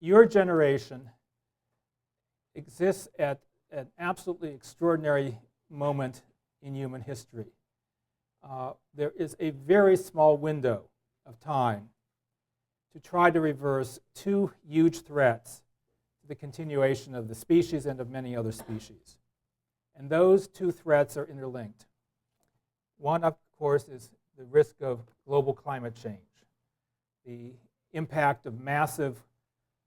Your generation exists at an absolutely extraordinary moment in human history. There is a very small window of time to try to reverse two huge threats to the continuation of the species and of many other species. And those two threats are interlinked. One, of course, is the risk of global climate change, the impact of massive,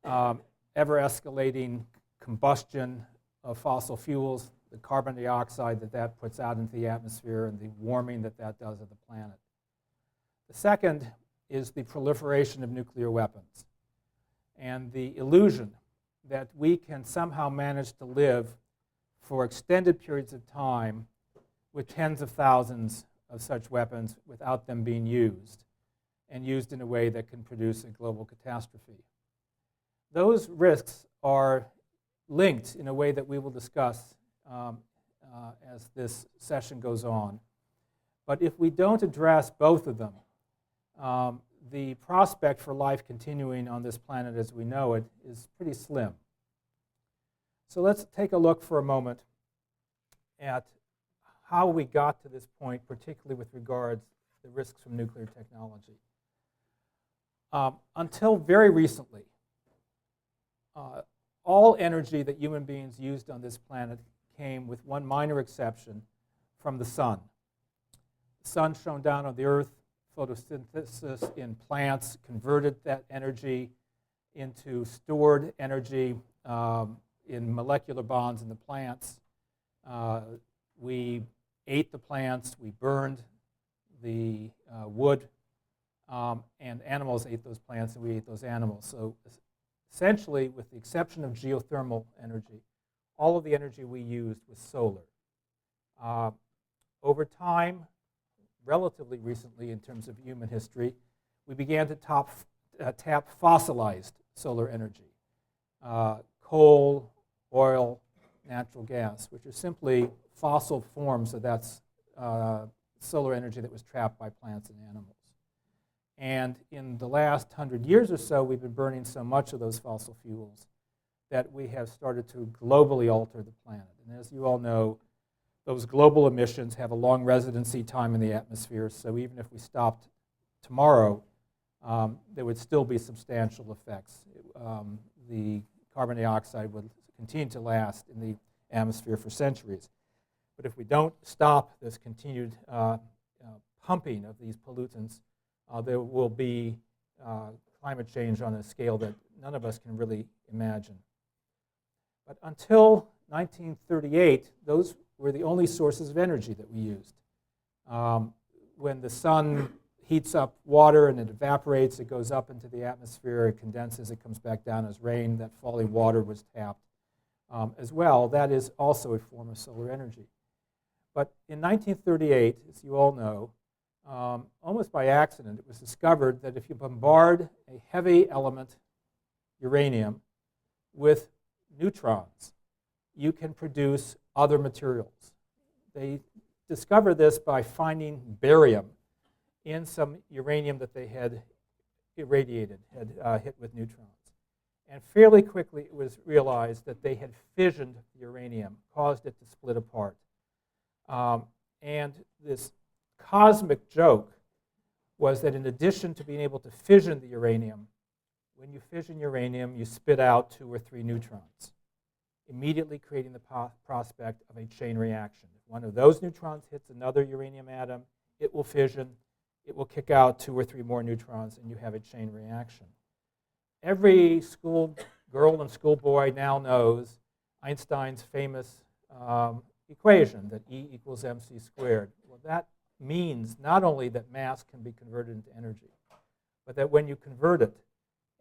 ever-escalating combustion of fossil fuels, the carbon dioxide that puts out into the atmosphere, and the warming that does of the planet. The second is the proliferation of nuclear weapons and the illusion that we can somehow manage to live for extended periods of time with tens of thousands of such weapons without them being used, and used in a way that can produce a global catastrophe. Those risks are linked in a way that we will discuss as this session goes on. But if we don't address both of them, the prospect for life continuing on this planet as we know it is pretty slim. So let's take a look for a moment at how we got to this point, particularly with regards to the risks from nuclear technology. Until very recently, all energy that human beings used on this planet came, with one minor exception, from the sun. The sun shone down on the earth, photosynthesis in plants converted that energy into stored energy in molecular bonds in the plants. We ate the plants, we burned the wood, and animals ate those plants and we ate those animals. So essentially, with the exception of geothermal energy, all of the energy we used was solar. Over time, relatively recently in terms of human history, we began to tap fossilized solar energy. Coal, oil, natural gas, which are simply fossil forms of that solar energy that was trapped by plants and animals. And in the last 100 years or so, we've been burning so much of those fossil fuels that we have started to globally alter the planet. And as you all know, those global emissions have a long residency time in the atmosphere, so even if we stopped tomorrow, there would still be substantial effects. The carbon dioxide would continue to last in the atmosphere for centuries. But if we don't stop this continued pumping of these pollutants, there will be climate change on a scale that none of us can really imagine. But until 1938, those were the only sources of energy that we used. When the sun heats up water and it evaporates, it goes up into the atmosphere, it condenses, it comes back down as rain. That falling water was tapped as well. That is also a form of solar energy. But in 1938, as you all know, almost by accident, it was discovered that if you bombard a heavy element, uranium, with neutrons, you can produce other materials. They discovered this by finding barium in some uranium that they had irradiated, had hit with neutrons. And fairly quickly it was realized that they had fissioned the uranium, caused it to split apart. And this cosmic joke was that in addition to being able to fission the uranium, when you fission uranium, you spit out 2 or 3 neutrons, immediately creating the prospect of a chain reaction. If one of those neutrons hits another uranium atom, it will fission, it will kick out 2 or 3 more neutrons, and you have a chain reaction. Every schoolgirl and schoolboy now knows Einstein's famous equation that E equals mc squared. Well, that means not only that mass can be converted into energy, but that when you convert it,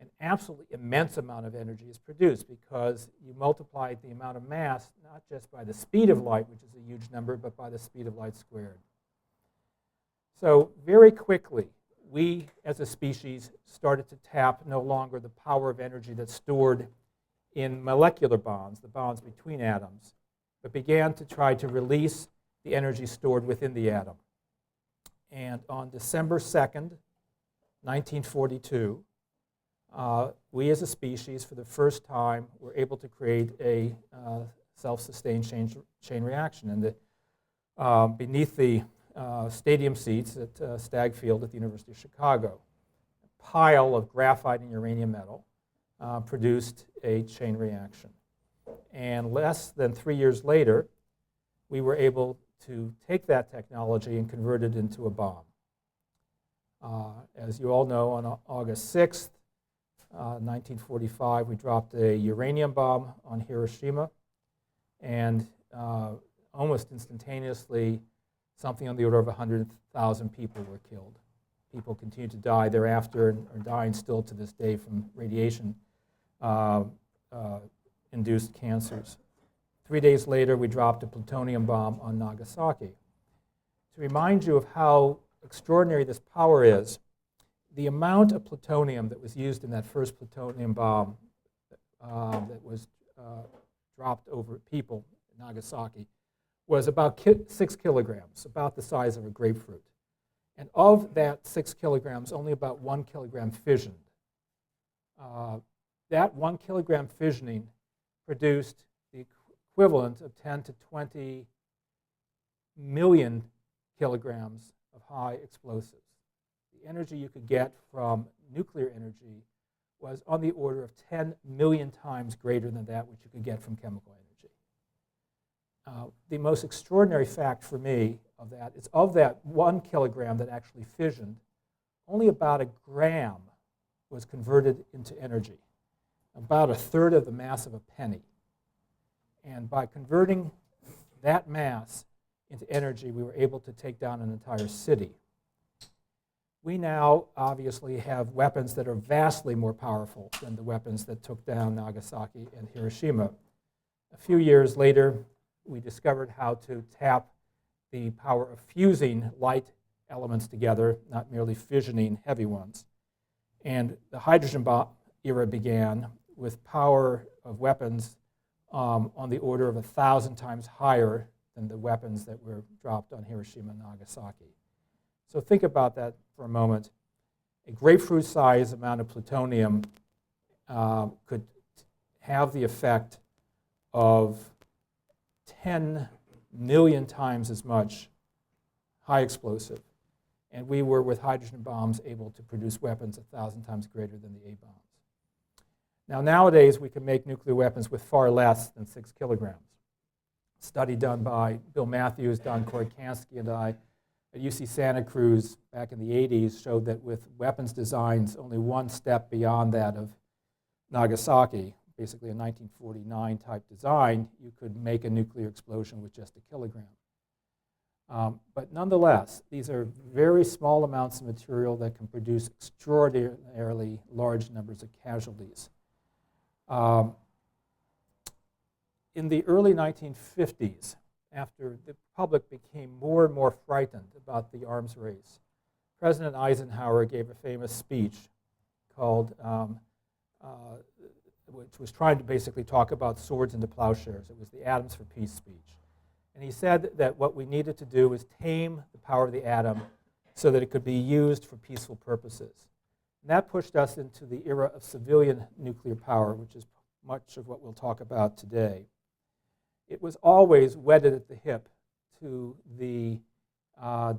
an absolutely immense amount of energy is produced because you multiply the amount of mass not just by the speed of light, which is a huge number, but by the speed of light squared. So very quickly, we as a species started to tap no longer the power of energy that's stored in molecular bonds, the bonds between atoms, but began to try to release the energy stored within the atom. And on December 2nd, 1942, we as a species, for the first time, were able to create a self-sustained chain reaction. And beneath the stadium seats at Stagg Field at the University of Chicago, a pile of graphite and uranium metal produced a chain reaction. And less than 3 years later, we were able to take that technology and convert it into a bomb. As you all know, on August 6th, 1945, we dropped a uranium bomb on Hiroshima, and almost instantaneously, something on the order of 100,000 people were killed. People continue to die thereafter and are dying still to this day from radiation-induced cancers. 3 days later, we dropped a plutonium bomb on Nagasaki. To remind you of how extraordinary this power is, the amount of plutonium that was used in that first plutonium bomb that was dropped over people in Nagasaki was about 6 kilograms, about the size of a grapefruit. And of that 6 kilograms, only about 1 kilogram fissioned. That 1 kilogram fissioning produced the equivalent of 10 to 20 million kilograms of high explosives. The energy you could get from nuclear energy was on the order of 10 million times greater than that which you could get from chemical energy. The most extraordinary fact for me of that is of that 1 kilogram that actually fissioned, only about a gram was converted into energy, about a third of the mass of a penny. And by converting that mass into energy, we were able to take down an entire city. We now obviously have weapons that are vastly more powerful than the weapons that took down Nagasaki and Hiroshima. A few years later, we discovered how to tap the power of fusing light elements together, not merely fissioning heavy ones. And the hydrogen bomb era began with power of weapons on the order of 1,000 times higher than the weapons that were dropped on Hiroshima and Nagasaki. So think about that for a moment. A grapefruit-sized amount of plutonium could have the effect of 10 million times as much high explosive. And we were, with hydrogen bombs, able to produce weapons 1,000 times greater than the A-bombs. Now, nowadays, we can make nuclear weapons with far less than 6 kilograms. A study done by Bill Matthews, Don Korikansky, and I at UC Santa Cruz back in the 80s showed that with weapons designs only one step beyond that of Nagasaki, basically a 1949 type design, you could make a nuclear explosion with just 1 kilogram. But nonetheless, these are very small amounts of material that can produce extraordinarily large numbers of casualties. In the early 1950s, after the public became more and more frightened about the arms race, President Eisenhower gave a famous speech called, which was trying to basically talk about swords into plowshares. It was the Atoms for Peace speech. And he said that what we needed to do was tame the power of the atom so that it could be used for peaceful purposes. And that pushed us into the era of civilian nuclear power, which is much of what we'll talk about today. It was always wedded at the hip to the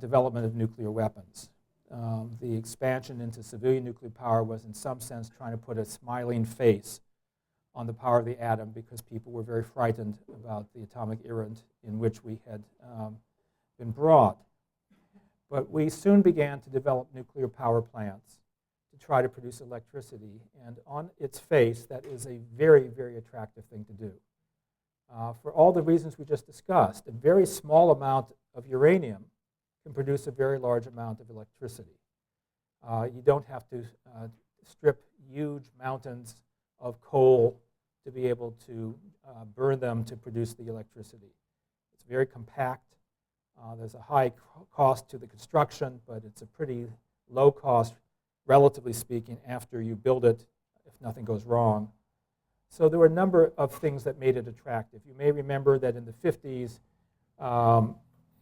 development of nuclear weapons. The expansion into civilian nuclear power was in some sense trying to put a smiling face on the power of the atom because people were very frightened about the atomic era in which we had been brought. But we soon began to develop nuclear power plants to try to produce electricity. And on its face, that is a very, very attractive thing to do. For all the reasons we just discussed, a very small amount of uranium can produce a very large amount of electricity. You don't have to strip huge mountains of coal to be able to burn them to produce the electricity. It's very compact. There's a high cost to the construction, but it's a pretty low cost, relatively speaking, after you build it, if nothing goes wrong. So there were a number of things that made it attractive. You may remember that in the 50s,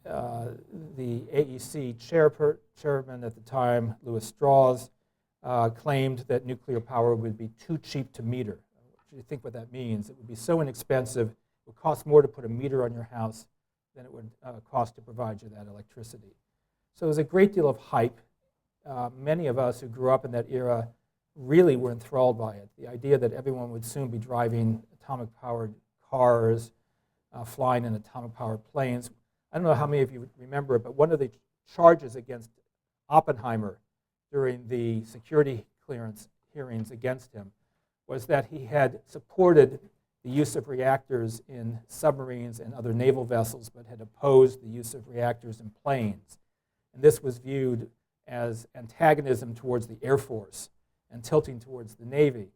the AEC chairman at the time, Lewis Strauss, claimed that nuclear power would be too cheap to meter. You think what that means. It would be so inexpensive, it would cost more to put a meter on your house than it would cost to provide you that electricity. So there's a great deal of hype. Many of us who grew up in that era really were enthralled by it. The idea that everyone would soon be driving atomic-powered cars, flying in atomic-powered planes. I don't know how many of you remember it, but one of the charges against Oppenheimer during the security clearance hearings against him was that he had supported the use of reactors in submarines and other naval vessels, but had opposed the use of reactors in planes. And this was viewed as antagonism towards the Air Force and tilting towards the Navy,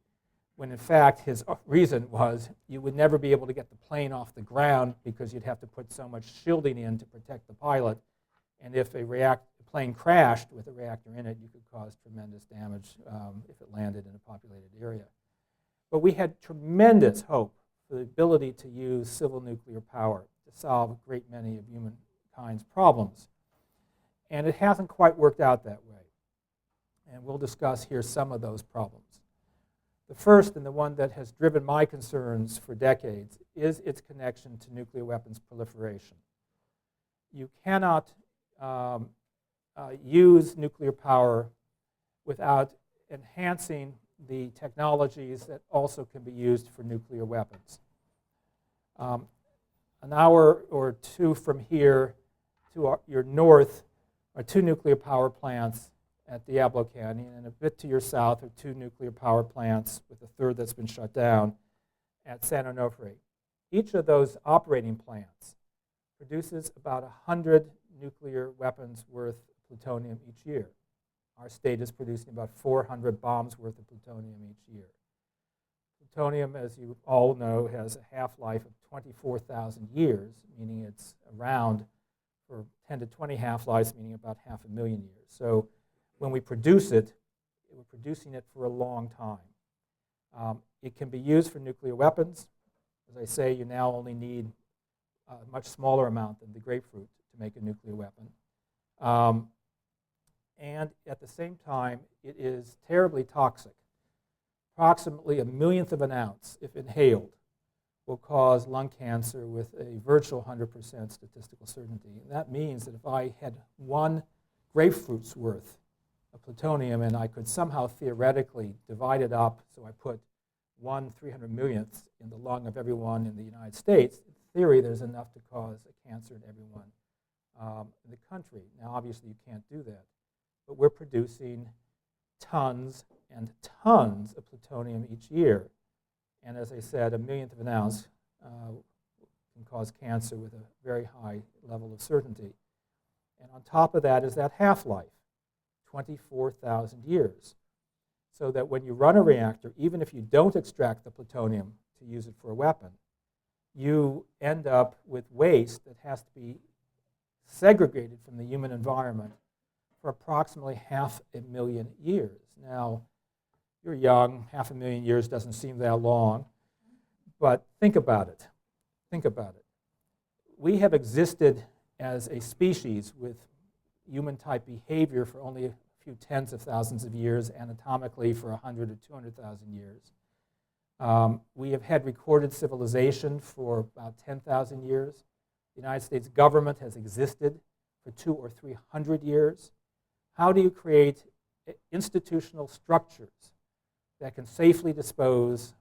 when in fact his reason was you would never be able to get the plane off the ground because you'd have to put so much shielding in to protect the pilot. And if a plane crashed with a reactor in it, you could cause tremendous damage if it landed in a populated area. But we had tremendous hope for the ability to use civil nuclear power to solve a great many of humankind's problems. And it hasn't quite worked out that way. And we'll discuss here some of those problems. The first, and the one that has driven my concerns for decades, is its connection to nuclear weapons proliferation. You cannot use nuclear power without enhancing the technologies that also can be used for nuclear weapons. An hour or two from here to your north are two nuclear power plants at Diablo Canyon, and a bit to your south are two nuclear power plants, with a third that's been shut down, at San Onofre. Each of those operating plants produces about 100 nuclear weapons worth of plutonium each year. Our state is producing about 400 bombs worth of plutonium each year. Plutonium, as you all know, has a half-life of 24,000 years, meaning it's around for 10 to 20 half-lives, meaning about 500,000 years. So when we produce it, we're producing it for a long time. It can be used for nuclear weapons. As I say, you now only need a much smaller amount than the grapefruit to make a nuclear weapon. And at the same time, it is terribly toxic. Approximately 1/1,000,000th of an ounce, if inhaled, will cause lung cancer with a virtual 100% statistical certainty. And that means that if I had one grapefruit's worth of plutonium and I could somehow theoretically divide it up, so I put 1/300,000,000th in the lung of everyone in the United States, in theory there's enough to cause a cancer in everyone in the country. Now obviously you can't do that, but we're producing tons and tons of plutonium each year. And as I said, 1/1,000,000th of an ounce can cause cancer with a very high level of certainty. And on top of that is that half-life, 24,000 years. So that when you run a reactor, even if you don't extract the plutonium to use it for a weapon, you end up with waste that has to be segregated from the human environment for approximately 500,000 years. Now, you're young, 500,000 years doesn't seem that long, but think about it. Think about it. We have existed as a species with human-type behavior for only a few tens of thousands of years, anatomically for 100 or 200,000 years. We have had recorded civilization for about 10,000 years. The United States government has existed for 200 or 300 years. How do you create institutional structures that can safely dispose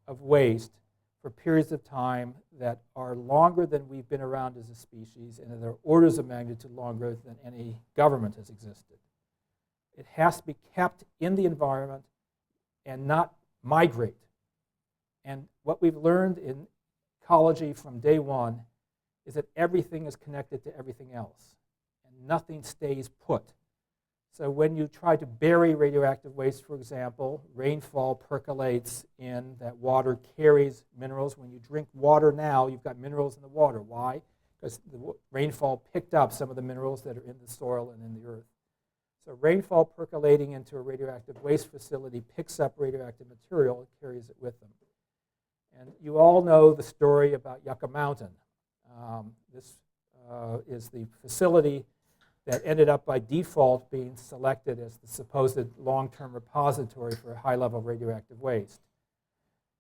of waste for periods of time that are longer than we've been around as a species, and that are orders of magnitude longer than any government has existed? It has to be kept in the environment and not migrate. And what we've learned in ecology from day one is that everything is connected to everything else, and nothing stays put. So when you try to bury radioactive waste, for example, rainfall percolates in, that water carries minerals. When you drink water now, you've got minerals in the water. Why? Because the rainfall picked up some of the minerals that are in the soil and in the earth. So rainfall percolating into a radioactive waste facility picks up radioactive material and carries it with them. And you all know the story about Yucca Mountain. This is the facility that ended up by default being selected as the supposed long-term repository for high-level radioactive waste.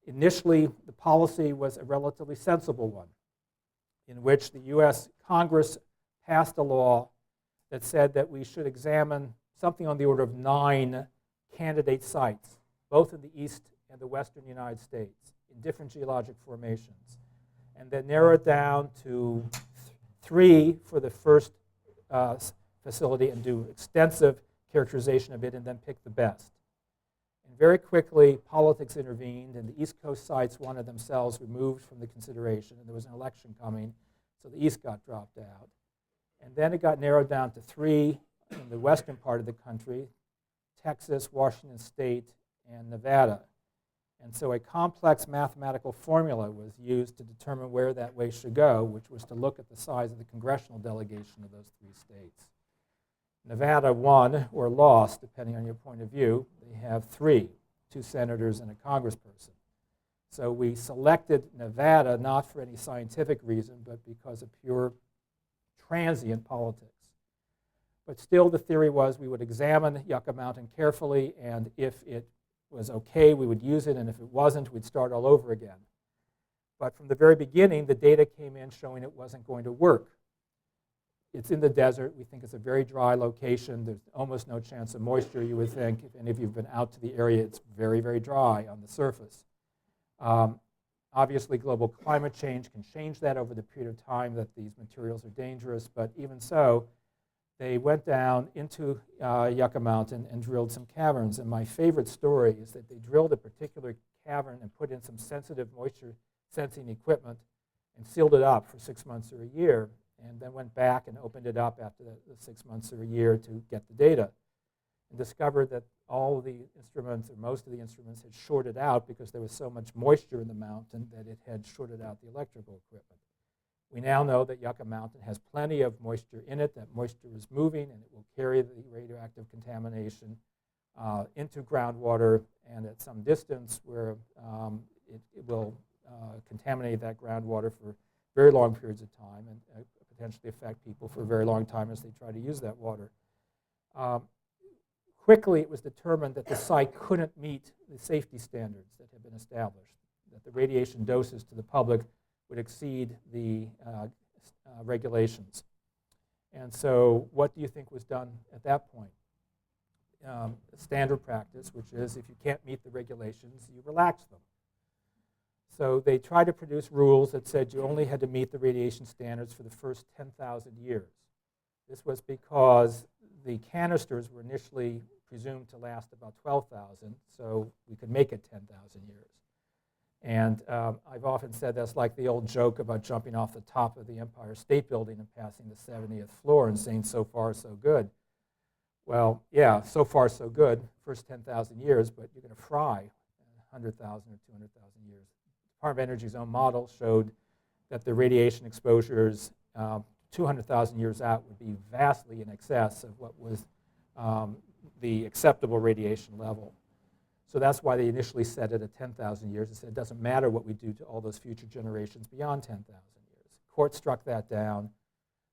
Initially, the policy was a relatively sensible one, in which the US Congress passed a law that said that we should examine something on the order of 9 candidate sites, both in the east and the western United States, in different geologic formations, and then narrow it down to 3 for the first facility and do extensive characterization of it and then pick the best. And very quickly, politics intervened, and the East Coast sites wanted themselves removed from the consideration, and there was an election coming, so the East got dropped out. And then it got narrowed down to 3 in the western part of the country, Texas, Washington State, and Nevada. And so a complex mathematical formula was used to determine where that waste should go, which was to look at the size of the congressional delegation of those 3 states. Nevada won or lost, depending on your point of view. They have 3, 2 senators and a congressperson. So we selected Nevada not for any scientific reason, but because of pure transient politics. But still, the theory was we would examine Yucca Mountain carefully, and if it was okay, we would use it, and if it wasn't, we'd start all over again. But from the very beginning, the data came in showing it wasn't going to work. It's in the desert. We think it's a very dry location. There's almost no chance of moisture, you would think. If any of you have been out to the area, it's very, very dry on the surface. Obviously, global climate change can change that over the period of time that these materials are dangerous, but even so, they went down into Yucca Mountain and drilled some caverns. And my favorite story is that they drilled a particular cavern and put in some sensitive moisture sensing equipment and sealed it up for 6 months or a year, and then went back and opened it up after the 6 months or a year to get the data, and discovered that all of the instruments, or most of the instruments, had shorted out because there was so much moisture in the mountain that it had shorted out the electrical equipment. We now know that Yucca Mountain has plenty of moisture in it. That moisture is moving, and it will carry the radioactive contamination into groundwater, and at some distance where it will contaminate that groundwater for very long periods of time and potentially affect people for a very long time as they try to use that water. Quickly, it was determined that the site couldn't meet the safety standards that had been established, that the radiation doses to the public would exceed the regulations. And so what do you think was done at that point? Standard practice, which is if you can't meet the regulations, you relax them. So they tried to produce rules that said you only had to meet the radiation standards for the first 10,000 years. This was because the canisters were initially presumed to last about 12,000, so we could make it 10,000 years. And I've often said that's like the old joke about jumping off the top of the Empire State Building and passing the 70th floor and saying, so far, so good. Well, yeah, so far, so good, first 10,000 years, but you're going to fry 100,000 or 200,000 years. Department of Energy's own model showed that the radiation exposures 200,000 years out would be vastly in excess of what was the acceptable radiation level. So that's why they initially set it at 10,000 years. They said it doesn't matter what we do to all those future generations beyond 10,000 years. Court struck that down.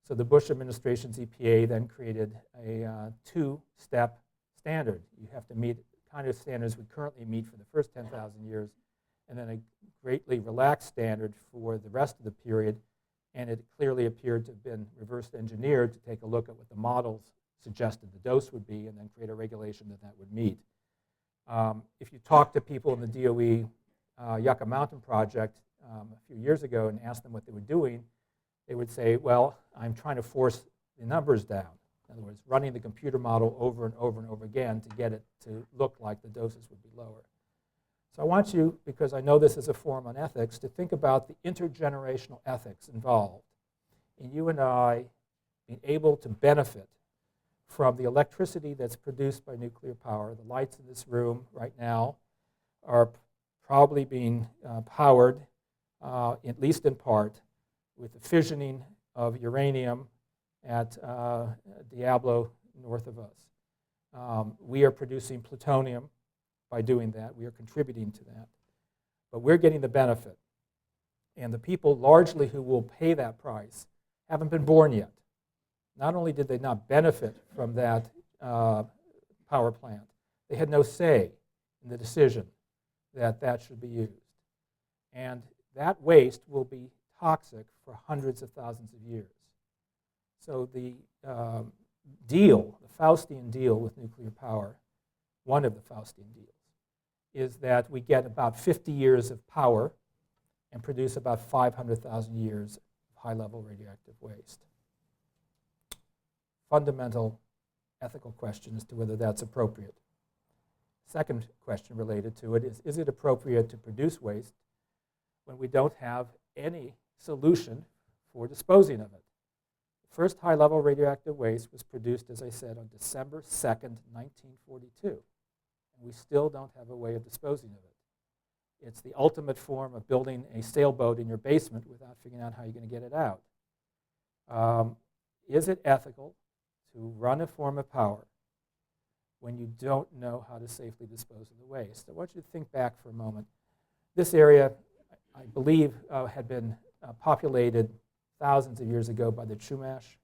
So the Bush administration's EPA then created a 2-step standard. You have to meet the kind of standards we currently meet for the first 10,000 years, and then a greatly relaxed standard for the rest of the period. And it clearly appeared to have been reverse engineered to take a look at what the models suggested the dose would be and then create a regulation that that would meet. If you talk to people in the DOE Yucca Mountain project a few years ago and asked them what they were doing, they would say, well, I'm trying to force the numbers down. In other words, running the computer model over and over and over again to get it to look like the doses would be lower. So I want you, because I know this is a forum on ethics, to think about the intergenerational ethics involved in you and I being able to benefit from the electricity that's produced by nuclear power. The lights in this room right now are probably being powered, at least in part, with the fissioning of uranium at Diablo north of us. We are producing plutonium by doing that. We are contributing to that. But we're getting the benefit. And the people largely who will pay that price haven't been born yet. Not only did they not benefit from that power plant, they had no say in the decision that that should be used. And that waste will be toxic for hundreds of thousands of years. So the deal, the Faustian deal with nuclear power, one of the Faustian deals, is that we get about 50 years of power and produce about 500,000 years of high-level radioactive waste. Fundamental ethical question as to whether that's appropriate. Second question related to it is it appropriate to produce waste when we don't have any solution for disposing of it? The first high-level radioactive waste was produced, as I said, on December 2nd, 1942. And we still don't have a way of disposing of it. It's the ultimate form of building a sailboat in your basement without figuring out how you're going to get it out. Is it ethical to run a form of power when you don't know how to safely dispose of the waste? I want you to think back for a moment. This area, I believe, had been populated thousands of years ago by the Chumash.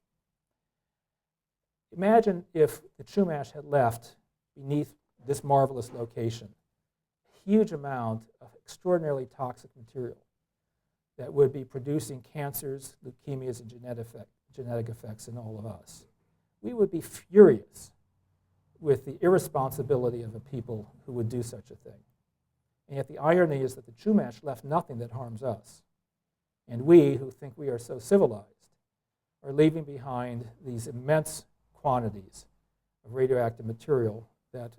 Imagine if the Chumash had left beneath this marvelous location a huge amount of extraordinarily toxic material that would be producing cancers, leukemias, and genetic effects in all of us. We would be furious with the irresponsibility of a people who would do such a thing. And yet the irony is that the Chumash left nothing that harms us. And we, who think we are so civilized, are leaving behind these immense quantities of radioactive material that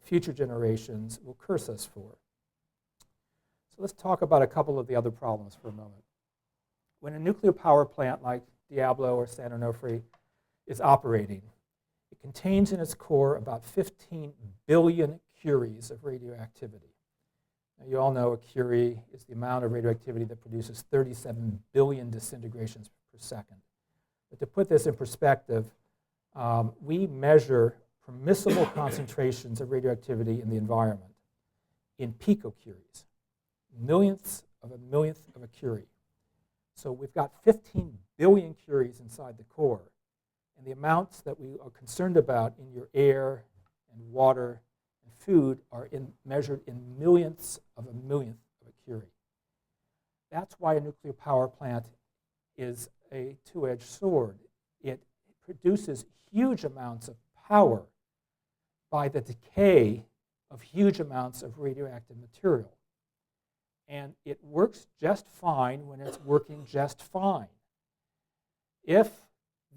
future generations will curse us for. So let's talk about a couple of the other problems for a moment. When a nuclear power plant like Diablo or San Onofre is operating, it contains in its core about 15 billion curies of radioactivity. Now, you all know a curie is the amount of radioactivity that produces 37 billion disintegrations per second. But to put this in perspective, we measure permissible concentrations of radioactivity in the environment in picocuries, millionths of a curie. So we've got 15 billion curies inside the core, and the amounts that we are concerned about in your air and water and food are measured in millionths of a millionth of a curie. That's why a nuclear power plant is a two-edged sword. It produces huge amounts of power by the decay of huge amounts of radioactive material. And it works just fine when it's working just fine. If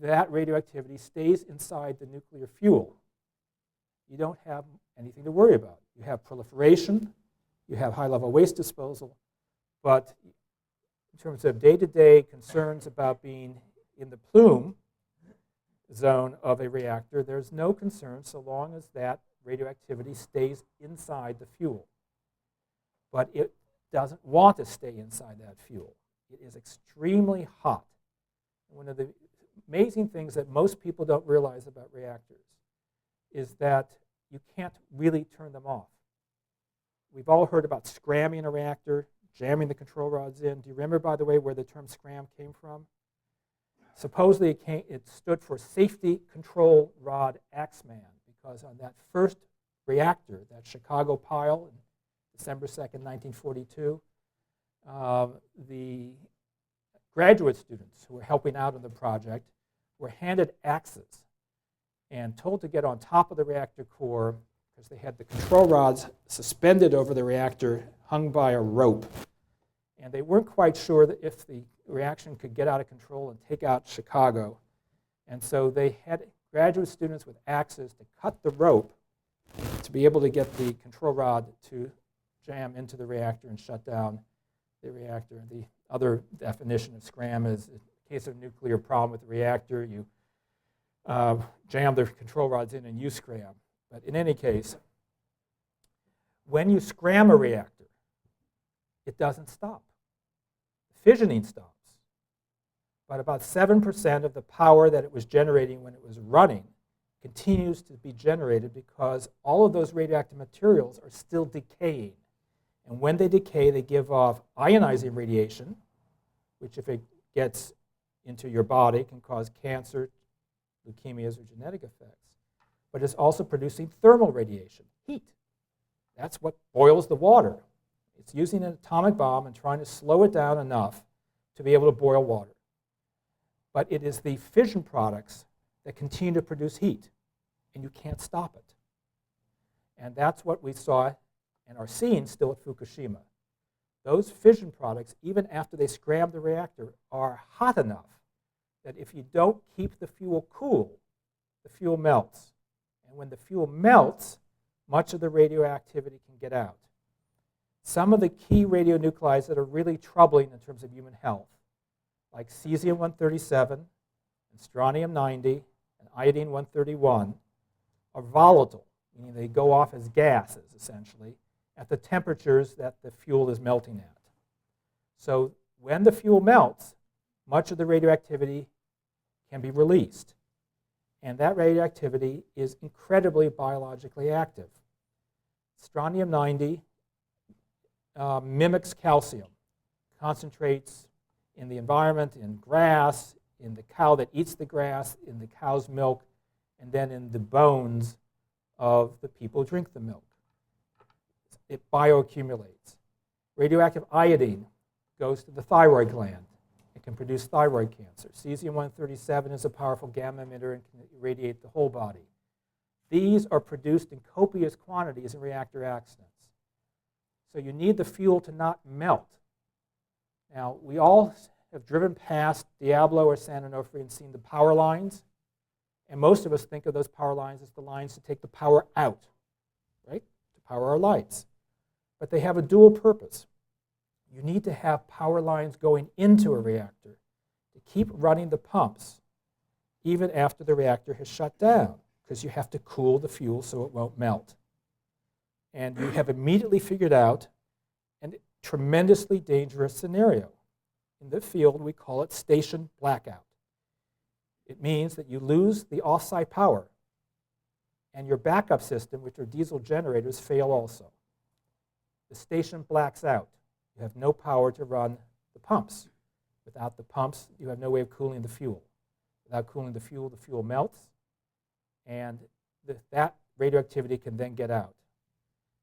that radioactivity stays inside the nuclear fuel, you don't have anything to worry about. You have proliferation, you have high-level waste disposal, but in terms of day-to-day concerns about being in the plume zone of a reactor, there's no concern so long as that radioactivity stays inside the fuel. But it doesn't want to stay inside that fuel. It is extremely hot. One of the amazing things that most people don't realize about reactors is that you can't really turn them off. We've all heard about scramming a reactor, jamming the control rods in. Do you remember, by the way, where the term scram came from? Supposedly it stood for Safety Control Rod Axeman, because on that first reactor, that Chicago pile, December 2nd, 1942, the graduate students who were helping out on the project were handed axes and told to get on top of the reactor core because they had the control rods suspended over the reactor, hung by a rope. And they weren't quite sure that if the reaction could get out of control and take out Chicago. And so they had graduate students with axes to cut the rope to be able to get the control rod to jam into the reactor and shut down the reactor. The other definition of scram is in case of a nuclear problem with the reactor, you jam the control rods in and you scram. But in any case, when you scram a reactor, it doesn't stop. Fissioning stops. But about 7% of the power that it was generating when it was running continues to be generated because all of those radioactive materials are still decaying. And when they decay, they give off ionizing radiation, which if it gets into your body can cause cancer, leukemias, or genetic effects. But it's also producing thermal radiation, heat. That's what boils the water. It's using an atomic bomb and trying to slow it down enough to be able to boil water. But it is the fission products that continue to produce heat, and you can't stop it. And that's what we saw and are seeing still at Fukushima. Those fission products, even after they scram the reactor, are hot enough that if you don't keep the fuel cool, the fuel melts. And when the fuel melts, much of the radioactivity can get out. Some of the key radionuclides that are really troubling in terms of human health, like cesium-137 and strontium-90 and iodine-131, are volatile, meaning they go off as gases, essentially, at the temperatures that the fuel is melting at. So when the fuel melts, much of the radioactivity can be released. And that radioactivity is incredibly biologically active. Strontium-90 mimics calcium, concentrates in the environment, in grass, in the cow that eats the grass, in the cow's milk, and then in the bones of the people who drink the milk. It bioaccumulates. Radioactive iodine goes to the thyroid gland. It can produce thyroid cancer. Cesium-137 is a powerful gamma emitter and can irradiate the whole body. These are produced in copious quantities in reactor accidents. So you need the fuel to not melt. Now, we all have driven past Diablo or San Onofre and seen the power lines. And most of us think of those power lines as the lines to take the power out, right? To power our lights. But they have a dual purpose. You need to have power lines going into a reactor to keep running the pumps even after the reactor has shut down, because you have to cool the fuel so it won't melt. And you have immediately figured out a tremendously dangerous scenario. In the field, we call it station blackout. It means that you lose the off-site power, and your backup system, which are diesel generators, fail also. The station blacks out. You have no power to run the pumps. Without the pumps, you have no way of cooling the fuel. Without cooling the fuel melts, and that radioactivity can then get out.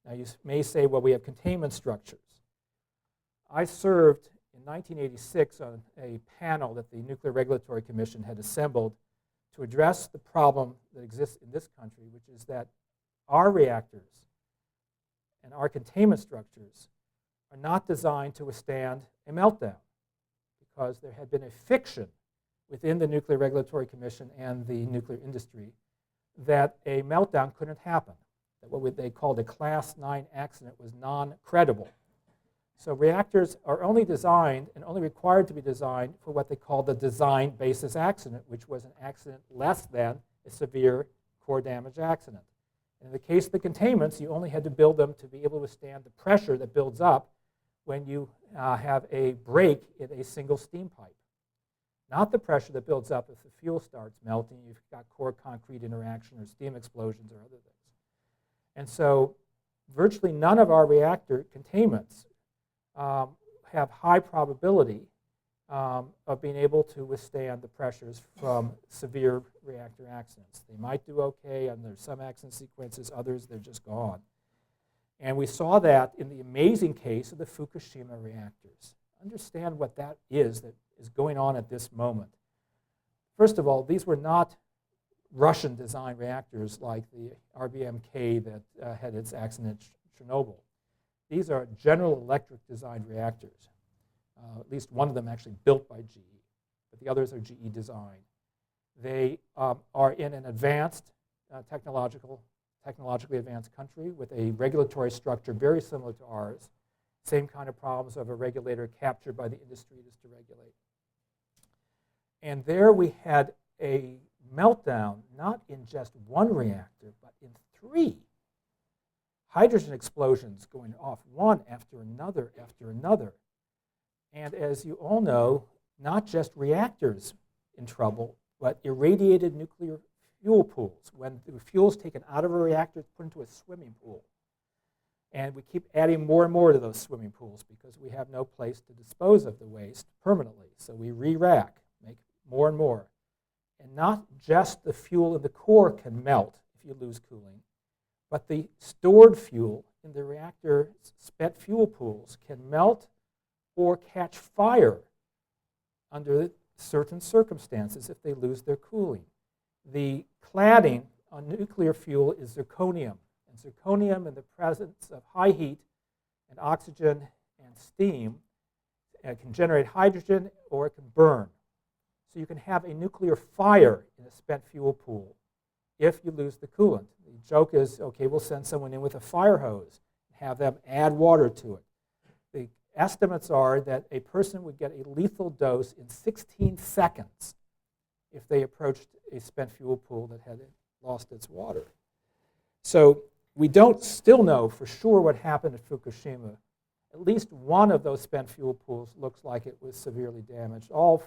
Now, you may say, well, we have containment structures. I served in 1986 on a panel that the Nuclear Regulatory Commission had assembled to address the problem that exists in this country, which is that our reactors and our containment structures are not designed to withstand a meltdown, because there had been a fiction within the Nuclear Regulatory Commission and the nuclear industry that a meltdown couldn't happen, that what they called a Class 9 accident was non-credible. So reactors are only designed and only required to be designed for what they call the design basis accident, which was an accident less than a severe core damage accident. And in the case of the containments, you only had to build them to be able to withstand the pressure that builds up when you have a break in a single steam pipe. Not the pressure that builds up if the fuel starts melting, you've got core concrete interaction or steam explosions or other things. And so virtually none of our reactor containments have high probability of being able to withstand the pressures from severe reactor accidents. They might do okay, and there's some accident sequences, others they're just gone. And we saw that in the amazing case of the Fukushima reactors. Understand what that is going on at this moment. First of all, these were not Russian-designed reactors like the RBMK that had its accident at Chernobyl. These are General Electric designed reactors. At least one of them actually built by GE, but the others are GE designed. They are in an advanced, technologically advanced country with a regulatory structure very similar to ours. Same kind of problems of a regulator captured by the industry just to regulate. And there we had a meltdown not in just one reactor, but in 3. Hydrogen explosions going off one after another after another. And as you all know, not just reactors in trouble, but irradiated nuclear fuel pools. When the fuel is taken out of a reactor, it's put into a swimming pool. And we keep adding more and more to those swimming pools because we have no place to dispose of the waste permanently. So we re-rack, make more and more. And not just the fuel in the core can melt if you lose cooling, but the stored fuel in the reactor spent fuel pools can melt or catch fire under certain circumstances if they lose their cooling. The cladding on nuclear fuel is zirconium. And zirconium, in the presence of high heat and oxygen and steam, can generate hydrogen or it can burn. So you can have a nuclear fire in a spent fuel pool if you lose the coolant. The joke is, okay, we'll send someone in with a fire hose and have them add water to it. The estimates are that a person would get a lethal dose in 16 seconds if they approached a spent fuel pool that had lost its water. So we don't still know for sure what happened at Fukushima. At least one of those spent fuel pools looks like it was severely damaged. All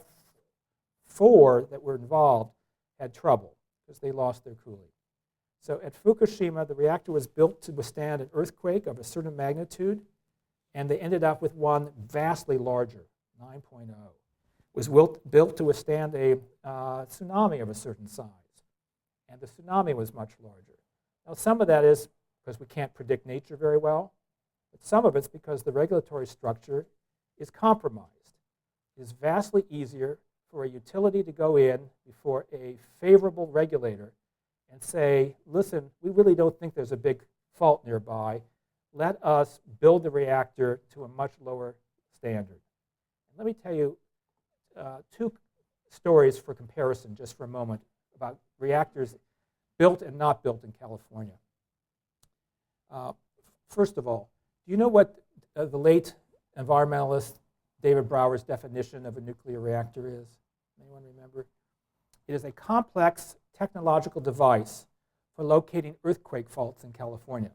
4 that were involved had trouble because they lost their cooling. So at Fukushima, the reactor was built to withstand an earthquake of a certain magnitude, and they ended up with one vastly larger, 9.0. It was built to withstand a tsunami of a certain size, and the tsunami was much larger. Now, some of that is because we can't predict nature very well, but some of it's because the regulatory structure is compromised. It is vastly easier for a utility to go in before a favorable regulator and say, listen, we really don't think there's a big fault nearby. Let us build the reactor to a much lower standard. And let me tell you 2 stories for comparison just for a moment about reactors built and not built in California. First of all, do you know what the late environmentalist David Brower's definition of a nuclear reactor is? Anyone remember? It is a complex technological device for locating earthquake faults in California.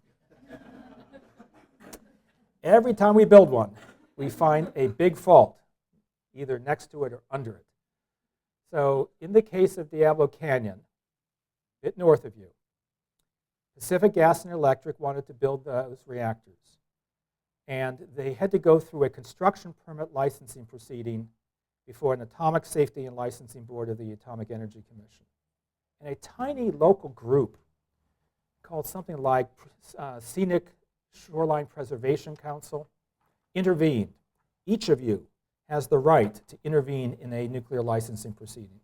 Every time we build one, we find a big fault, either next to it or under it. So in the case of Diablo Canyon, a bit north of you, Pacific Gas and Electric wanted to build those reactors. And they had to go through a construction permit licensing proceeding before an Atomic Safety and Licensing Board of the Atomic Energy Commission. And a tiny local group called something like Scenic Shoreline Preservation Council intervened. Each of you has the right to intervene in a nuclear licensing proceeding.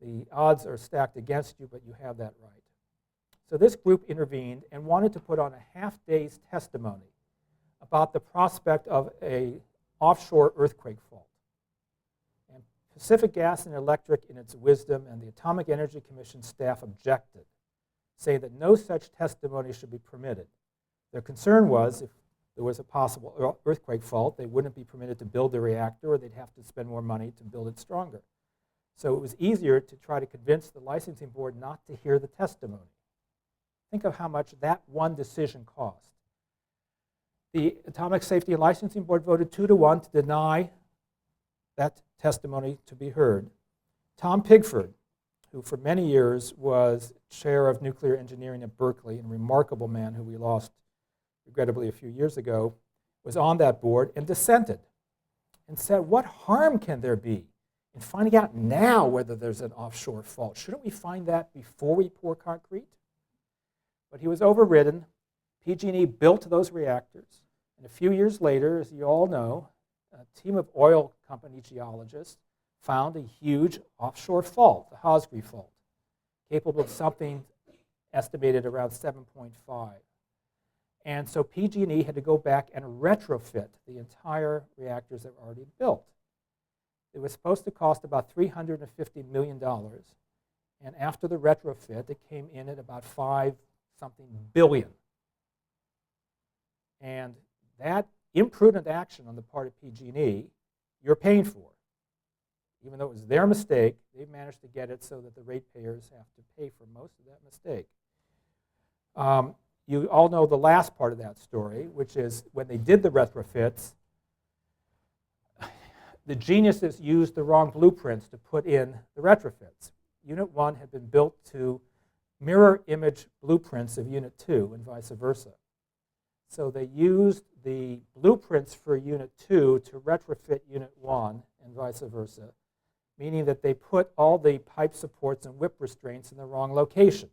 The odds are stacked against you, but you have that right. So this group intervened and wanted to put on a half-day's testimony about the prospect of an offshore earthquake fault. And Pacific Gas and Electric, in its wisdom, and the Atomic Energy Commission staff objected, saying that no such testimony should be permitted. Their concern was if there was a possible earthquake fault, they wouldn't be permitted to build the reactor, or they'd have to spend more money to build it stronger. So it was easier to try to convince the licensing board not to hear the testimony. Think of how much that one decision cost. The Atomic Safety and Licensing Board voted 2-1 to deny that testimony to be heard. Tom Pigford, who for many years was chair of nuclear engineering at Berkeley, and a remarkable man who we lost regrettably a few years ago, was on that board and dissented and said, what harm can there be in finding out now whether there's an offshore fault? Shouldn't we find that before we pour concrete? But he was overridden. PG&E built those reactors. And a few years later, as you all know, a team of oil company geologists found a huge offshore fault, the Hosgri fault, capable of something estimated around 7.5. And so PG&E had to go back and retrofit the entire reactors that were already built. It was supposed to cost about $350 million. And after the retrofit, it came in at about $5-something billion. And that imprudent action on the part of PG&E, you're paying for. Even though it was their mistake, they managed to get it so that the ratepayers have to pay for most of that mistake. You all know the last part of that story, which is when they did the retrofits, the geniuses used the wrong blueprints to put in the retrofits. Unit 1 had been built to mirror image blueprints of Unit 2 and vice versa. So they used the blueprints for Unit 2 to retrofit Unit 1 and vice versa, meaning that they put all the pipe supports and whip restraints in the wrong location.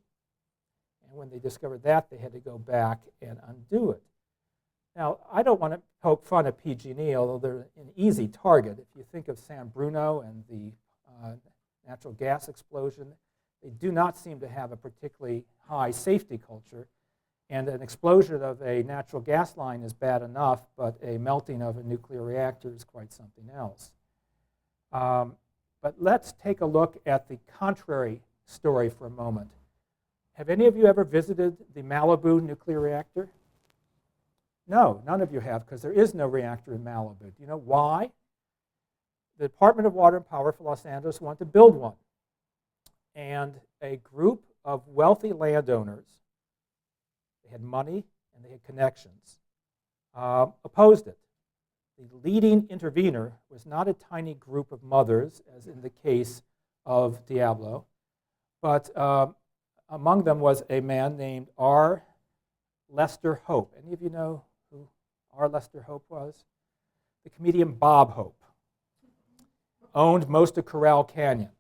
And when they discovered that, they had to go back and undo it. Now, I don't want to poke fun at PG&E, although they're an easy target. If you think of San Bruno and the natural gas explosion, they do not seem to have a particularly high safety culture. And an explosion of a natural gas line is bad enough, but a melting of a nuclear reactor is quite something else. But let's take a look at the contrary story for a moment. Have any of you ever visited the Malibu nuclear reactor? No, none of you have, because there is no reactor in Malibu. Do you know why? The Department of Water and Power for Los Angeles wanted to build one. And a group of wealthy landowners, they had money and they had connections, opposed it. The leading intervener was not a tiny group of mothers, as in the case of Diablo, but among them was a man named R. Lester Hope. Any of you know who R. Lester Hope was? The comedian Bob Hope. Owned most of Corral Canyon.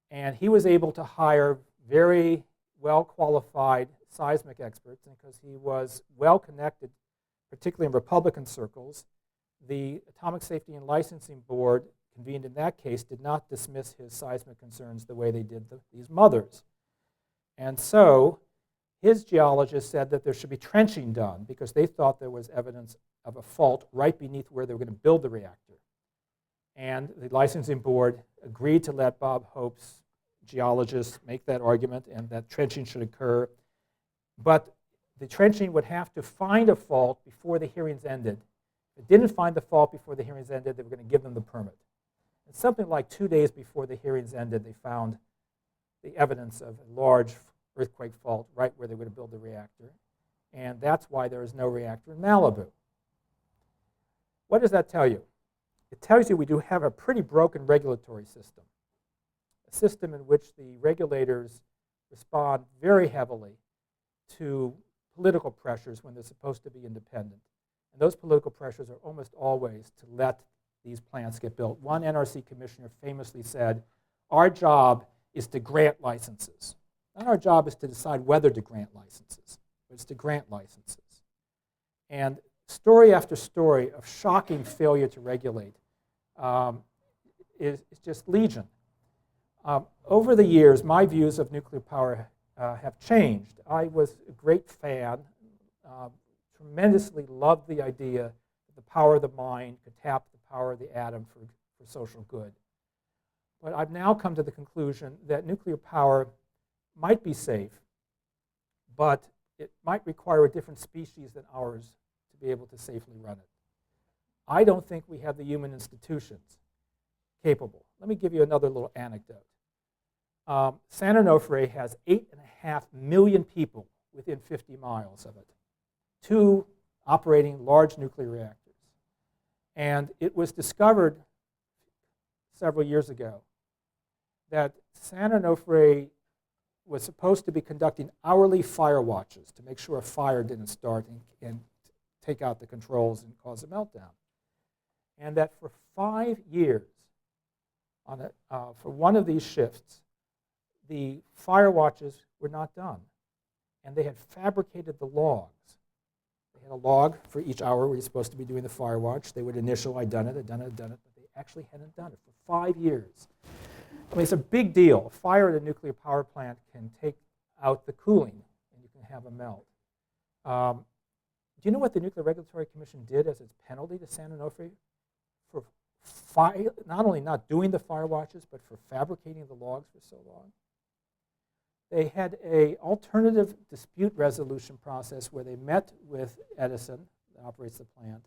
And he was able to hire very well-qualified seismic experts, because he was well-connected, particularly in Republican circles. The Atomic Safety and Licensing Board, convened in that case, did not dismiss his seismic concerns the way they did these mothers. And so his geologists said that there should be trenching done, because they thought there was evidence of a fault right beneath where they were going to build the reactor. And the licensing board agreed to let Bob Hope's geologists make that argument, and that trenching should occur. But the trenching would have to find a fault before the hearings ended. If it didn't find the fault before the hearings ended, they were going to give them the permit. And something like 2 days before the hearings ended, they found the evidence of a large earthquake fault right where they were going to build the reactor. And that's why there is no reactor in Malibu. What does that tell you? It tells you we do have a pretty broken regulatory system, a system in which the regulators respond very heavily to political pressures when they're supposed to be independent. And those political pressures are almost always to let these plants get built. One NRC commissioner famously said, our job is to grant licenses. Not our job is to decide whether to grant licenses, but it's to grant licenses. And story after story of shocking failure to regulate is just legion. Over the years, my views of nuclear power have changed. I was a great fan, tremendously loved the idea that the power of the mind could tap the power of the atom for social good. But I've now come to the conclusion that nuclear power might be safe, but it might require a different species than ours to be able to safely run it. I don't think we have the human institutions capable. Let me give you another little anecdote. San Onofre has 8.5 million people within 50 miles of it, 2 operating large nuclear reactors. And it was discovered several years ago that San Onofre was supposed to be conducting hourly fire watches to make sure a fire didn't start and take out the controls and cause a meltdown. And that for 5 years, for one of these shifts, the fire watches were not done. And they had fabricated the logs. They had a log for each hour where you're supposed to be doing the fire watch. They would initial, I'd done it, but they actually hadn't done it for 5 years. I mean, it's a big deal. A fire at a nuclear power plant can take out the cooling, and you can have a melt. Do you know what the Nuclear Regulatory Commission did as its penalty to San Onofre for not only not doing the fire watches, but for fabricating the logs for so long? They had an alternative dispute resolution process where they met with Edison, that operates the plant,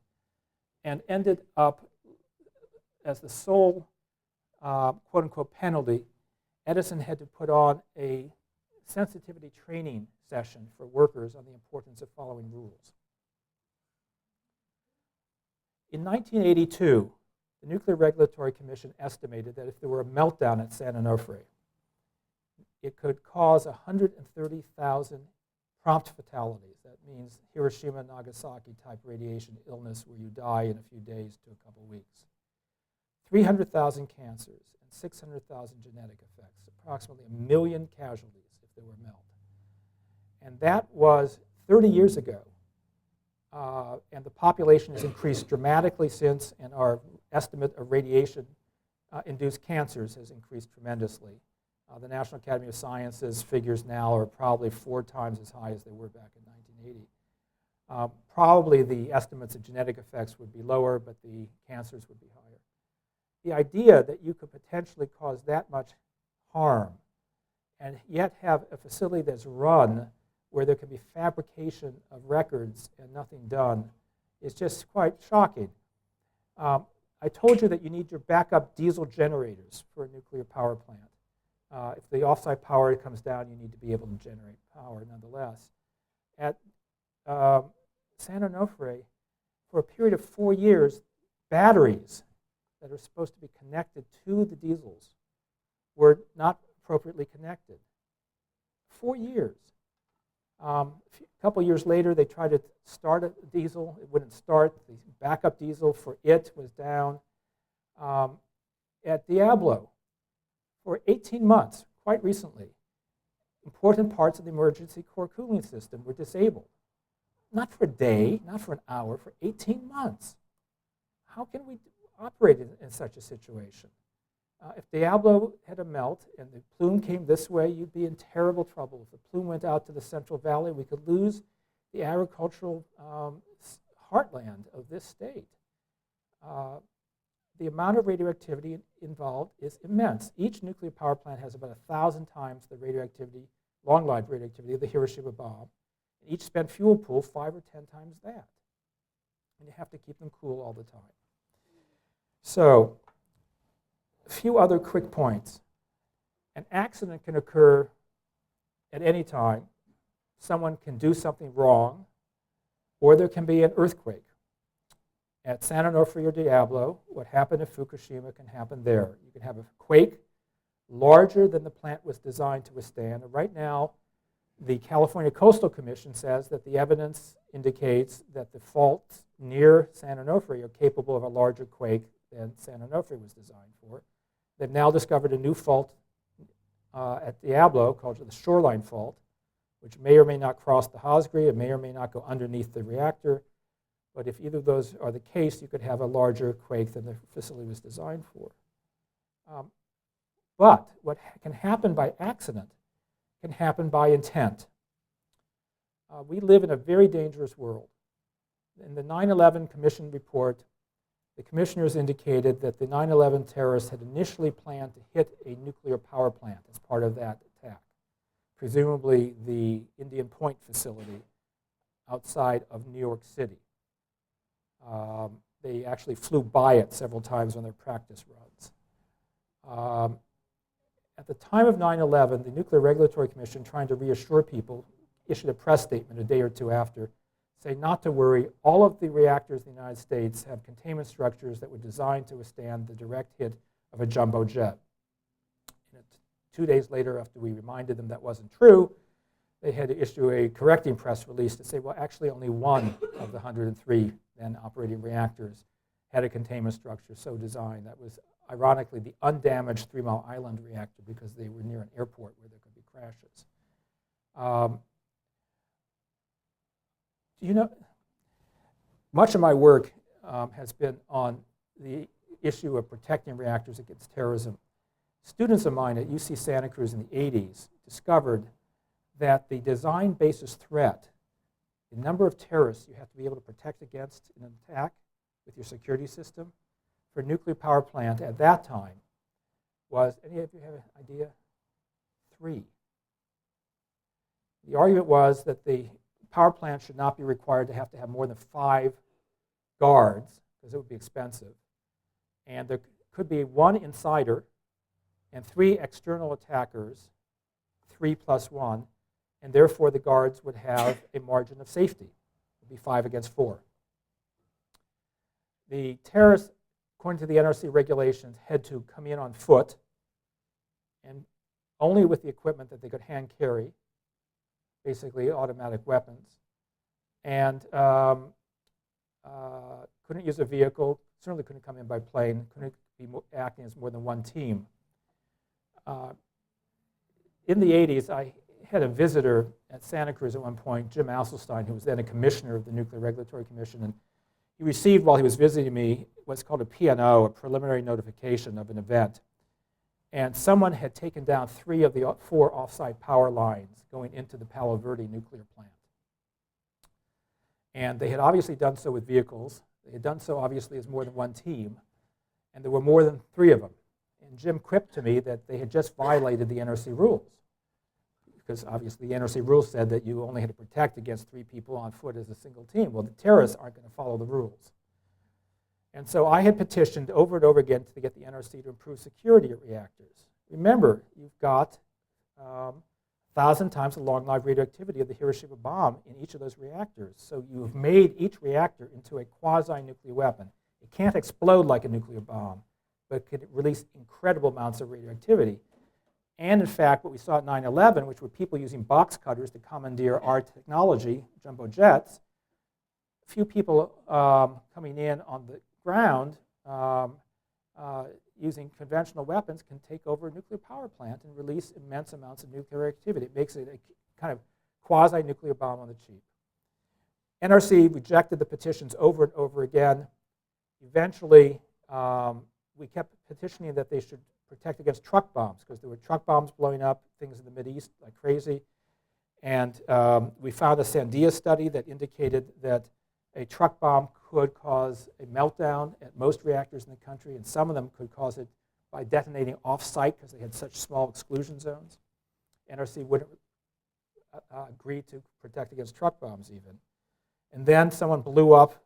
and ended up as the sole quote-unquote penalty, Edison had to put on a sensitivity training session for workers on the importance of following rules. In 1982, the Nuclear Regulatory Commission estimated that if there were a meltdown at San Onofre, it could cause 130,000 prompt fatalities. That means Hiroshima, Nagasaki type radiation illness where you die in a few days to a couple weeks. 300,000 cancers and 600,000 genetic effects, approximately 1 million casualties if there were melt. And that was 30 years ago. And the population has increased dramatically since, and our estimate of radiation-induced cancers has increased tremendously. The National Academy of Sciences figures now are probably 4 times as high as they were back in 1980. Probably the estimates of genetic effects would be lower, but the cancers would be higher. The idea that you could potentially cause that much harm and yet have a facility that's run where there can be fabrication of records and nothing done is just quite shocking. I told you that you need your backup diesel generators for a nuclear power plant. If the offsite power comes down, you need to be able to generate power nonetheless. At San Onofre, for a period of 4 years, batteries that are supposed to be connected to the diesels were not appropriately connected. 4 years. A couple years later, they tried to start a diesel. It wouldn't start. The backup diesel for it was down. At Diablo, for 18 months, quite recently, important parts of the emergency core cooling system were disabled. Not for a day, not for an hour, for 18 months. How can we operate in such a situation? If Diablo had a melt and the plume came this way, you'd be in terrible trouble. If the plume went out to the Central Valley, we could lose the agricultural heartland of this state. The amount of radioactivity involved is immense. Each nuclear power plant has about 1,000 times the radioactivity, long-lived radioactivity of the Hiroshima bomb. Each spent fuel pool 5 or 10 times that. And you have to keep them cool all the time. So, a few other quick points. An accident can occur at any time. Someone can do something wrong, or there can be an earthquake. At San Onofre or Diablo, what happened at Fukushima can happen there. You can have a quake larger than the plant was designed to withstand. And right now, the California Coastal Commission says that the evidence indicates that the faults near San Onofre are capable of a larger quake than San Onofre was designed for. They've now discovered a new fault at Diablo called the shoreline fault, which may or may not cross the Hasgri. It may or may not go underneath the reactor. But if either of those are the case, you could have a larger quake than the facility was designed for. But what can happen by accident can happen by intent. We live in a very dangerous world. In the 9/11 Commission report, the commissioners indicated that the 9/11 terrorists had initially planned to hit a nuclear power plant as part of that attack, presumably the Indian Point facility outside of New York City. They actually flew by it several times on their practice runs. At the time of 9/11, the Nuclear Regulatory Commission, trying to reassure people, issued a press statement a day or two after, saying not to worry, all of the reactors in the United States have containment structures that were designed to withstand the direct hit of a jumbo jet. And 2 days later, after we reminded them that wasn't true, they had to issue a correcting press release to say, well, actually only one of the 103 then operating reactors had a containment structure so designed. That was, ironically, the undamaged 3 Mile Island reactor because they were near an airport where there could be crashes. You know, much of my work has been on the issue of protecting reactors against terrorism. Students of mine at UC Santa Cruz in the 80s discovered that the design basis threat, the number of terrorists you have to be able to protect against in an attack with your security system for a nuclear power plant at that time was, any of you have an idea? 3. The argument was that the power plant should not be required to have more than 5 guards, because it would be expensive. And could be one insider and 3 external attackers, 3 plus 1, and therefore the guards would have a margin of safety. It would be 5 against 4. The terrorists, according to the NRC regulations, had to come in on foot and only with the equipment that they could hand carry, basically automatic weapons, and couldn't use a vehicle, certainly couldn't come in by plane, couldn't be acting as more than one team. In the 80s, I had a visitor at Santa Cruz at one point, Jim Asselstein, who was then a commissioner of the Nuclear Regulatory Commission, and he received, while he was visiting me, what's called a P&O, a preliminary notification of an event. And someone had taken down 3 of the 4 off-site power lines going into the Palo Verde nuclear plant. And they had obviously done so with vehicles. They had done so obviously as more than one team. And there were more than 3 of them. And Jim quipped to me that they had just violated the NRC rules. Because obviously the NRC rules said that you only had to protect against 3 people on foot as a single team. Well, the terrorists aren't going to follow the rules. And so I had petitioned over and over again to get the NRC to improve security at reactors. Remember, you've got 1,000 times the long-lived radioactivity of the Hiroshima bomb in each of those reactors. So you've made each reactor into a quasi-nuclear weapon. It can't explode like a nuclear bomb, but it could release incredible amounts of radioactivity. And in fact, what we saw at 9/11, which were people using box cutters to commandeer our technology, jumbo jets, a few people coming in on the ground using conventional weapons can take over a nuclear power plant and release immense amounts of nuclear activity. It makes it a kind of quasi-nuclear bomb on the cheap. NRC rejected the petitions over and over again. Eventually, we kept petitioning that they should protect against truck bombs, because there were truck bombs blowing up, things in the Mideast like crazy. And we found a Sandia study that indicated that a truck bomb could cause a meltdown at most reactors in the country, and some of them could cause it by detonating off-site because they had such small exclusion zones. NRC wouldn't agree to protect against truck bombs even. And then someone blew up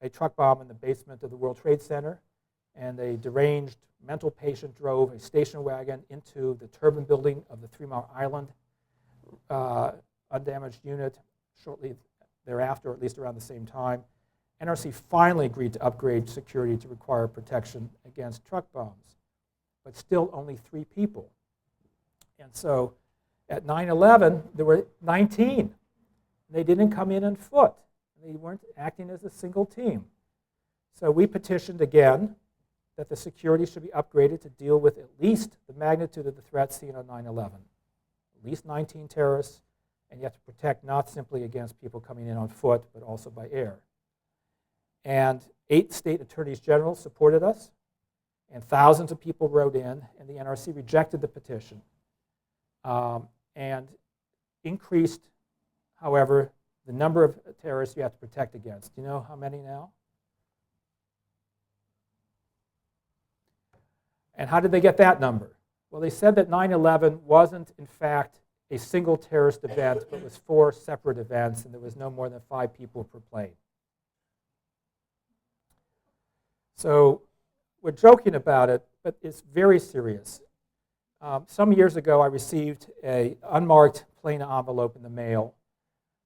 a truck bomb in the basement of the World Trade Center, and a deranged mental patient drove a station wagon into the turbine building of the 3 Mile Island undamaged unit shortly thereafter, or at least around the same time. NRC finally agreed to upgrade security to require protection against truck bombs, but still only 3 people. And so at 9/11, there were 19. They didn't come in on foot. They weren't acting as a single team. So we petitioned again that the security should be upgraded to deal with at least the magnitude of the threat seen on 9/11. At least 19 terrorists, and you have to protect not simply against people coming in on foot, but also by air. And 8 state attorneys general supported us, and thousands of people wrote in, and the NRC rejected the petition and increased, however, the number of terrorists you have to protect against. Do you know how many now? And how did they get that number? Well, they said that 9/11 wasn't, in fact, a single terrorist event, but was 4 separate events, and there was no more than 5 people per plane. So we're joking about it, but it's very serious. Some years ago, I received an unmarked plain envelope in the mail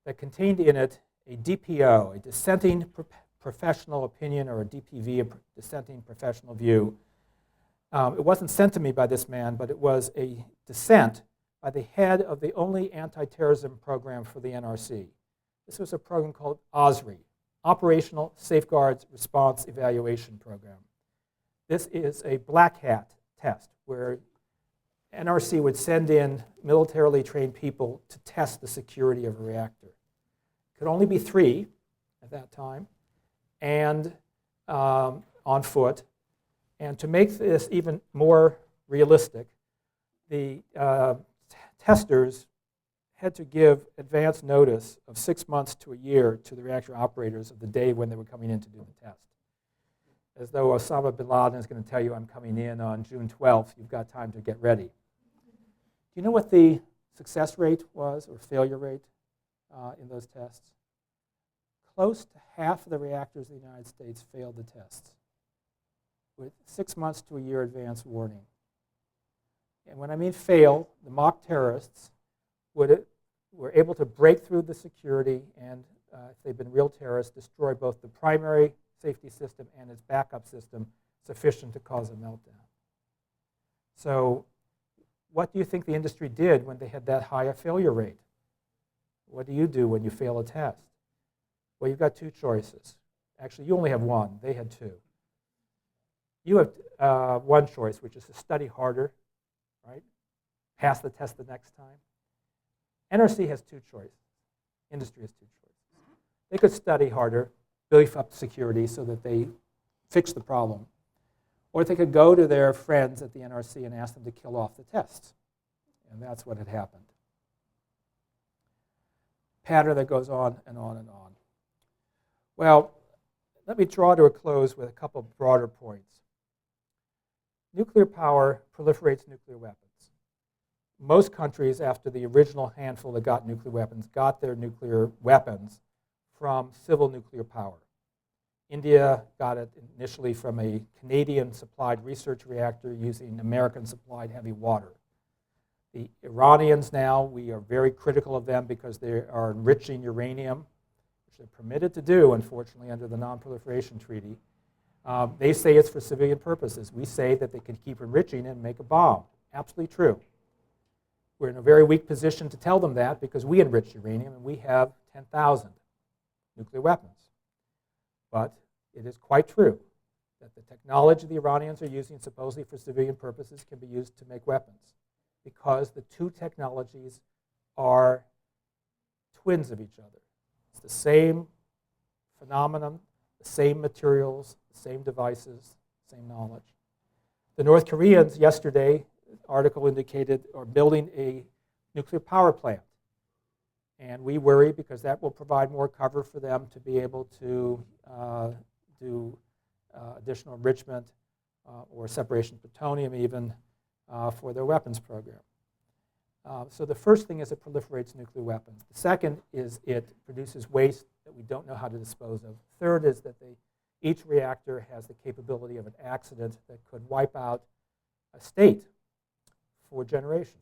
that contained in it a DPO, a dissenting professional opinion, or a DPV, a dissenting professional view. It wasn't sent to me by this man, but it was a dissent by the head of the only anti-terrorism program for the NRC. This was a program called OSRE, Operational Safeguards Response Evaluation Program. This is a black hat test where NRC would send in militarily trained people to test the security of a reactor. It could only be 3 at that time, and on foot. And to make this even more realistic, the testers had to give advance notice of 6 months to a year to the reactor operators of the day when they were coming in to do the test. As though Osama bin Laden is going to tell you, I'm coming in on June 12th, you've got time to get ready. Do you know what the success rate was, or failure rate, in those tests? Close to half of the reactors in the United States failed the tests. with 6 months to a year advance warning. And when I mean fail, the mock terrorists were able to break through the security and, if they've been real terrorists, destroy both the primary safety system and its backup system sufficient to cause a meltdown. So what do you think the industry did when they had that high a failure rate? What do you do when you fail a test? Well, you've got two choices. Actually, you only have one. They had two. You have one choice, which is to study harder, right? Pass the test the next time. NRC has two choices. Industry has two choices. They could study harder, beef up security so that they fix the problem. Or they could go to their friends at the NRC and ask them to kill off the tests. And that's what had happened. Pattern that goes on and on and on. Well, let me draw to a close with a couple of broader points. Nuclear power proliferates nuclear weapons. Most countries, after the original handful that got nuclear weapons, got their nuclear weapons from civil nuclear power. India got it initially from a Canadian-supplied research reactor using American-supplied heavy water. The Iranians now, we are very critical of them because they are enriching uranium, which they're permitted to do, unfortunately, under the Non-Proliferation Treaty. They say it's for civilian purposes. We say that they can keep enriching and make a bomb. Absolutely true. We're in a very weak position to tell them that because we enrich uranium and we have 10,000 nuclear weapons. But it is quite true that the technology the Iranians are using supposedly for civilian purposes can be used to make weapons because the two technologies are twins of each other. It's the same phenomenon, the same materials, the same devices, same knowledge. The North Koreans yesterday, an article indicated, are building a nuclear power plant. And we worry because that will provide more cover for them to be able to do additional enrichment or separation of plutonium even for their weapons program. So the first thing is it proliferates nuclear weapons. The second is it produces waste that we don't know how to dispose of. Third is that each reactor has the capability of an accident that could wipe out a state for generations.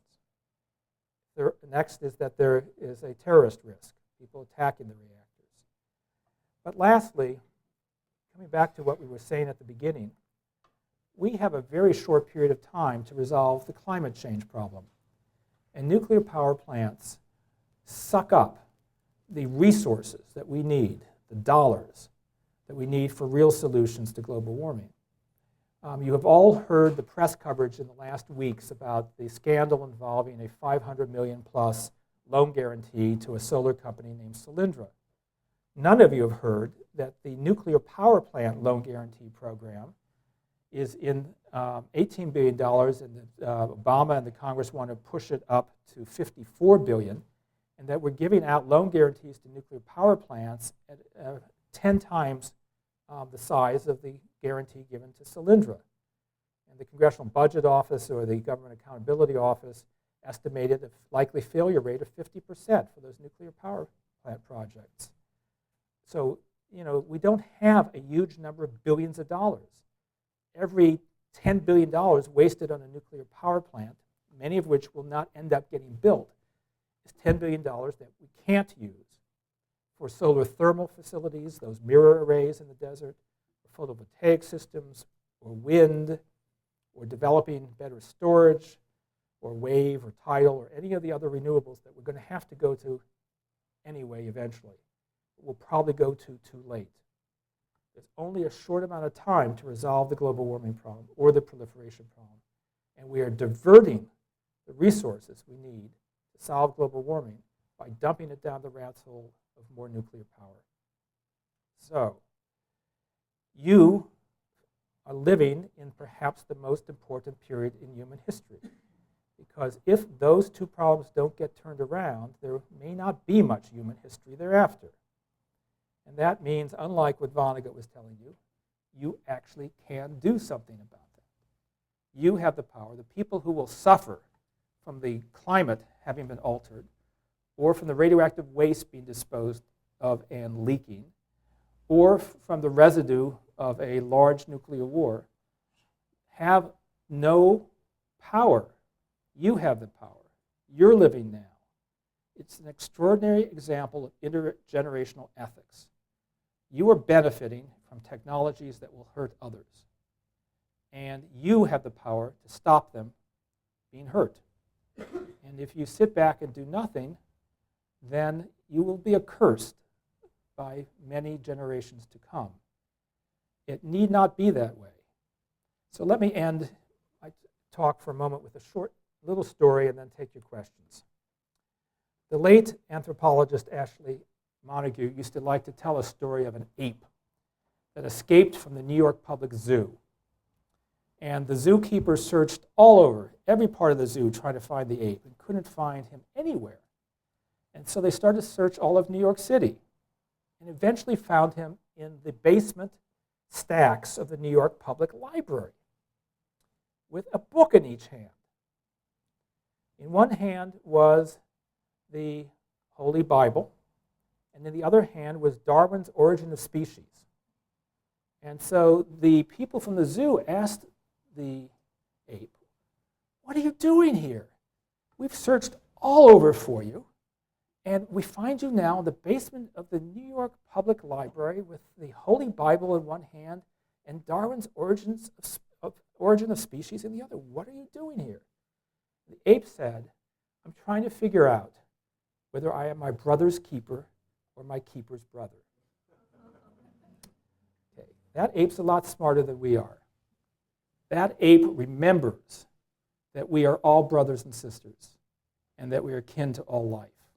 Next is that there is a terrorist risk, people attacking the reactors. But lastly, coming back to what we were saying at the beginning, we have a very short period of time to resolve the climate change problem. And nuclear power plants suck up the resources that we need, the dollars that we need for real solutions to global warming. You have all heard the press coverage in the last weeks about the scandal involving a $500 million plus loan guarantee to a solar company named Solyndra. None of you have heard that the nuclear power plant loan guarantee program is in $18 billion, and Obama and the Congress want to push it up to $54 billion, and that we're giving out loan guarantees to nuclear power plants at 10 times the size of the guarantee given to Solyndra. And the Congressional Budget Office or the Government Accountability Office estimated a likely failure rate of 50% for those nuclear power plant projects. So, we don't have a huge number of billions of dollars. Every $10 billion wasted on a nuclear power plant, many of which will not end up getting built, is $10 billion that we can't use for solar thermal facilities, those mirror arrays in the desert, or photovoltaic systems, or wind, or developing better storage, or wave, or tidal, or any of the other renewables that we're going to have to go to anyway eventually. We'll probably go to too late. There's only a short amount of time to resolve the global warming problem or the proliferation problem. And we are diverting the resources we need to solve global warming by dumping it down the rat's hole of more nuclear power. So, you are living in perhaps the most important period in human history. Because if those two problems don't get turned around, there may not be much human history thereafter. And that means, unlike what Vonnegut was telling you, you actually can do something about that. You have the power. The people who will suffer from the climate having been altered, or from the radioactive waste being disposed of and leaking, or from the residue of a large nuclear war, have no power. You have the power. You're living now. It's an extraordinary example of intergenerational ethics. You are benefiting from technologies that will hurt others. And you have the power to stop them being hurt. And if you sit back and do nothing, then you will be accursed by many generations to come. It need not be that way. So let me end my talk for a moment with a short little story and then take your questions. The late anthropologist Ashley Montagu used to like to tell a story of an ape that escaped from the New York Public Zoo. And the zookeeper searched all over, every part of the zoo, trying to find the ape and couldn't find him anywhere. And so they started to search all of New York City and eventually found him in the basement stacks of the New York Public Library with a book in each hand. In one hand was the Holy Bible, and in the other hand was Darwin's Origin of Species. And so the people from the zoo asked the ape, "What are you doing here? We've searched all over for you, and we find you now in the basement of the New York Public Library with the Holy Bible in one hand and Darwin's Origin of Species in the other. What are you doing here?" The ape said, "I'm trying to figure out whether I am my brother's keeper or my keeper's brother." Okay. That ape's a lot smarter than we are. That ape remembers that we are all brothers and sisters and that we are kin to all life.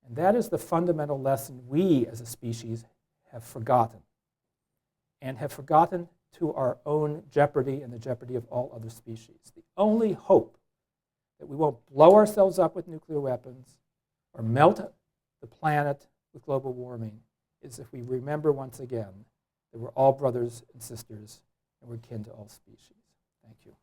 And that is the fundamental lesson we as a species have forgotten, and have forgotten to our own jeopardy and the jeopardy of all other species. The only hope that we won't blow ourselves up with nuclear weapons or melt the planet with global warming is if we remember once again that we're all brothers and sisters and we're kin to all species. Thank you.